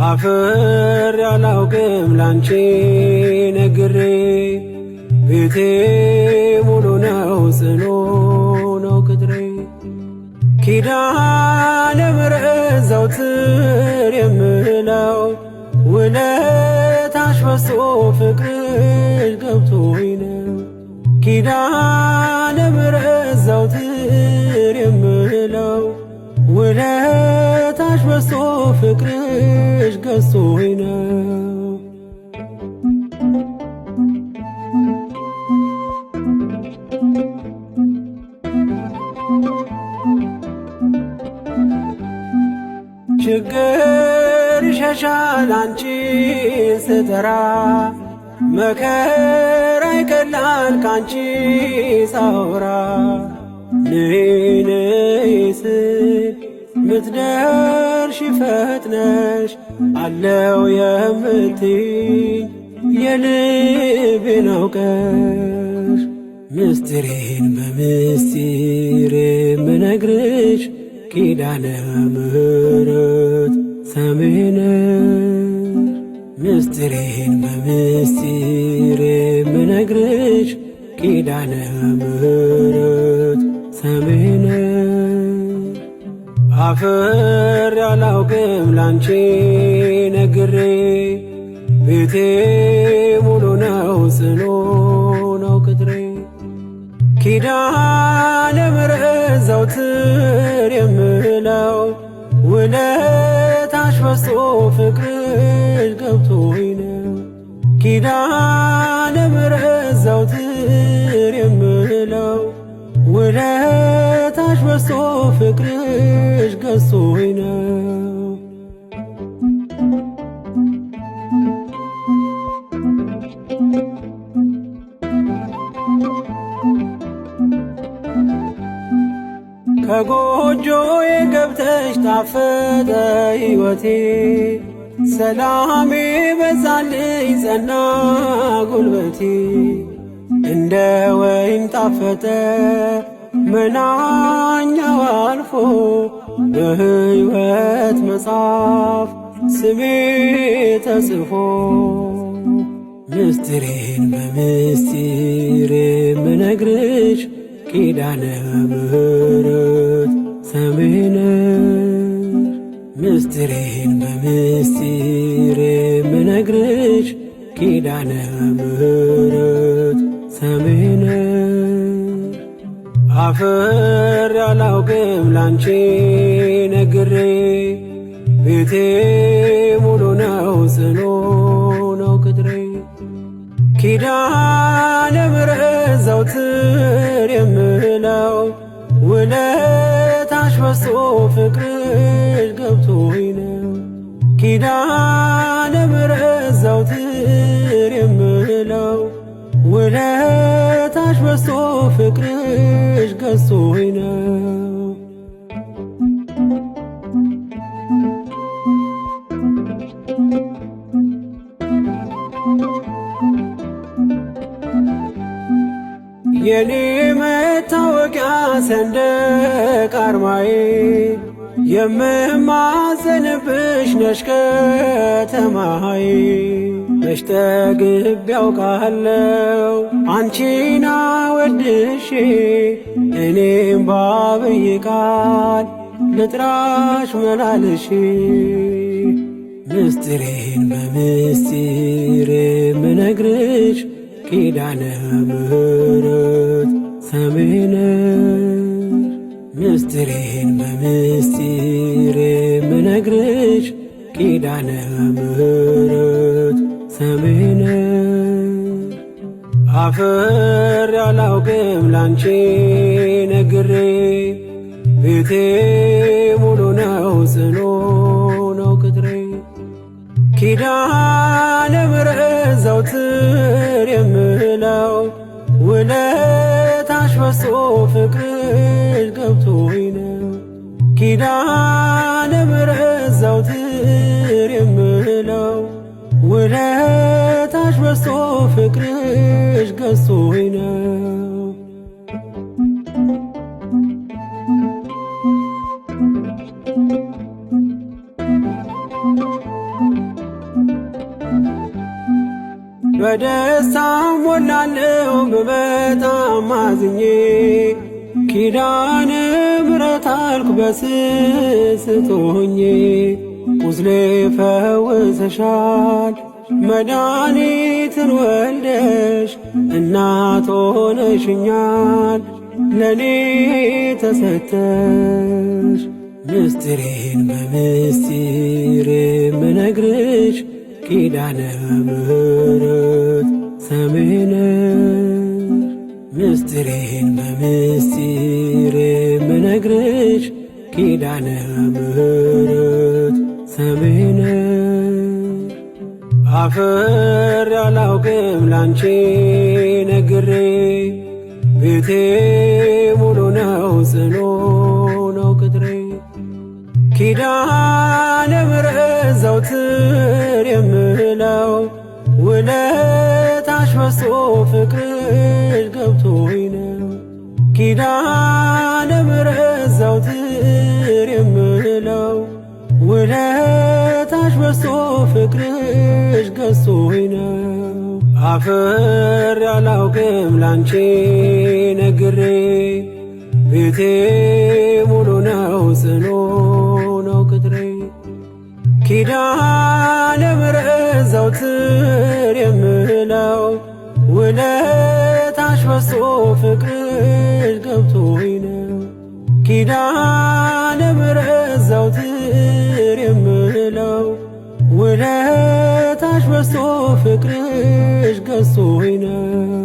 አፍር ያላውቅም ላንቺ ነግሬ ቤቴ ሙሉ ነው ጽኑ ነው ቅጥሬ ኪዳነ ምሕረት ዘወትር የምለው ውለታሽ በዝቶ ፍቅርሽ ገብቶኝ ነው ኪዳነ ምሕረት ዘወትር የምለው ውለታሽ በዝቶ ፍቅርሽ ገዝቶኝ ነው ችግር ይሸሻል አንቺን ስጠራ መከራ ይቀላል ካንቺ ሳወራ ነይ ነይ ስል ምትደርሺ ፈጥነሽ አለው የምትይኝ የልቤን አውቀሽ ምስጢሬን በምስጢር የምነግርሽ ኪዳነ ምሕረት ሰሚዕ ነሽ ምስጢሬን በምስጢር የምነግርሽ ኪዳነ ምሕረት ሰሚዕ ነሽ አፍር ያላውቅም ላንቺ ነግሬ ቤቴ ሙሉ ነው ጽኑ ነው ቅጥሬ ኪዳነ ምሕረት ዘወትር የምለው ውለታሽ በዝቶ ፍቅርሽ ገብቶኝ ነው ኪዳነ ምሕረት ዘወትር የምለው ውለታሽ በዝቶ ፍቅርሽ ገዝቶኝ ነው ከጎጆዬ ገብተሽ ጣፈጠ ሕይወቴ ሰላሜ በዛልኝ ጸና ጉልበቴ እንደ ወይን ጣፈጠ መናኛው አልፎ በሕይወት መጽሐፍ ስሜ ተጽፎ ምስጢሬን በምስጢር የምነግርሽ ኪዳነ ምሕረት ሰሚዕ ነሽ ምስጢሬን በምስጢር የምነግርሽ ኪዳነ ምሕረት ሰሚዕ ነሽ አፍር ያላውቅም ላንቺ ነግሬ ቤቴ ሙሉ ነው ጽኑ ነው ቅጥሬ ኪዳነ ምሕረት ዘወትር የምለው ውለታሽ በዝቶ ፍቅርሽ ገብቶኝ ነው ኪዳነ ምሕረት ዘወትር የምለው ውለታሽ በዝቶ ፍቅርሽ ገዝቶኝ ነው የኔ መታወቂያ ሰንደቅ አርማዬ የምማዘንብሽ ነሽ ከተማዬ መች ጠግቤ ያውቃለሁ አንቺን አወድሼ እኔም ባብዬ ቃል ልጥራሽ መላልሼ ምስጢሬን በምስጢር የምነግርሽ ኪዳነ ምሕረት ሰሚዕ ነሽ ምስጢሬን በምስጢር የምነግርሽ ኪዳነ ምሕረት ሰሚዕ ነሽ አፍር ያላውቅም ላንቺ ነግሬ ቤቴ ሙሉ ነው ጽኑ ነው ቅጥሬ ኪዳነ ምሕረት ዘወትር የምለው ውለታሽ በዝቶ ፍቅርሽ ገብቶኝ ነው ኪዳነ ምሕረት ዘወትር የምለው ውለታሽ በዝቶ ፍቅርሽ ገዝቶኝ ነው በደስታ ሞላለሁ በበጣም አዝኜ ኪዳነ ምሕረት አልኩ በስስት ሆኜ ቁስሌ ፈውሰሻል መድኃኒትን ወልደሽ እናት ሆነሽኛል ለኔ ተሰተሽ ምስጢሬን በምስጢር የምነግርሽ ኪዳነ ምሕረት ሰምሄ ነሽ ምስጢሬን በምስጢር የምነግርሽ ኪዳነ ምሕረት ሰምሄ ነሽ አፍሬ አላውቅም ላንቺ ነግሬ ቤቴ ሙሉ ነው ጽኑ ነው ቅጥሬ ኪዳነ ምሕረት ዘወትር የምለው ውለታሽ በዝቶ ፍቅርሽ ገብቶኝ ነው ኪዳነ ምሕረት ዘወትር የምለው ውለታሽ በዝቶ ፍቅርሽ ገዝቶኝ ነው አፍሬ አላውቅም ላንቺ ነግሬ ቤቴ ሙሉ ነው ጽኑ ነው ቅጥሬ ኪዳነ ምሕረት ዘወትር የምለው ውለታሽ በዝቶ ፍቅርሽ ገብቶኝ ነው ኪዳነ ምሕረት ዘወትር የምለው ውለታሽ በዝቶ ፍቅርሽ ገዝቶኝ ነው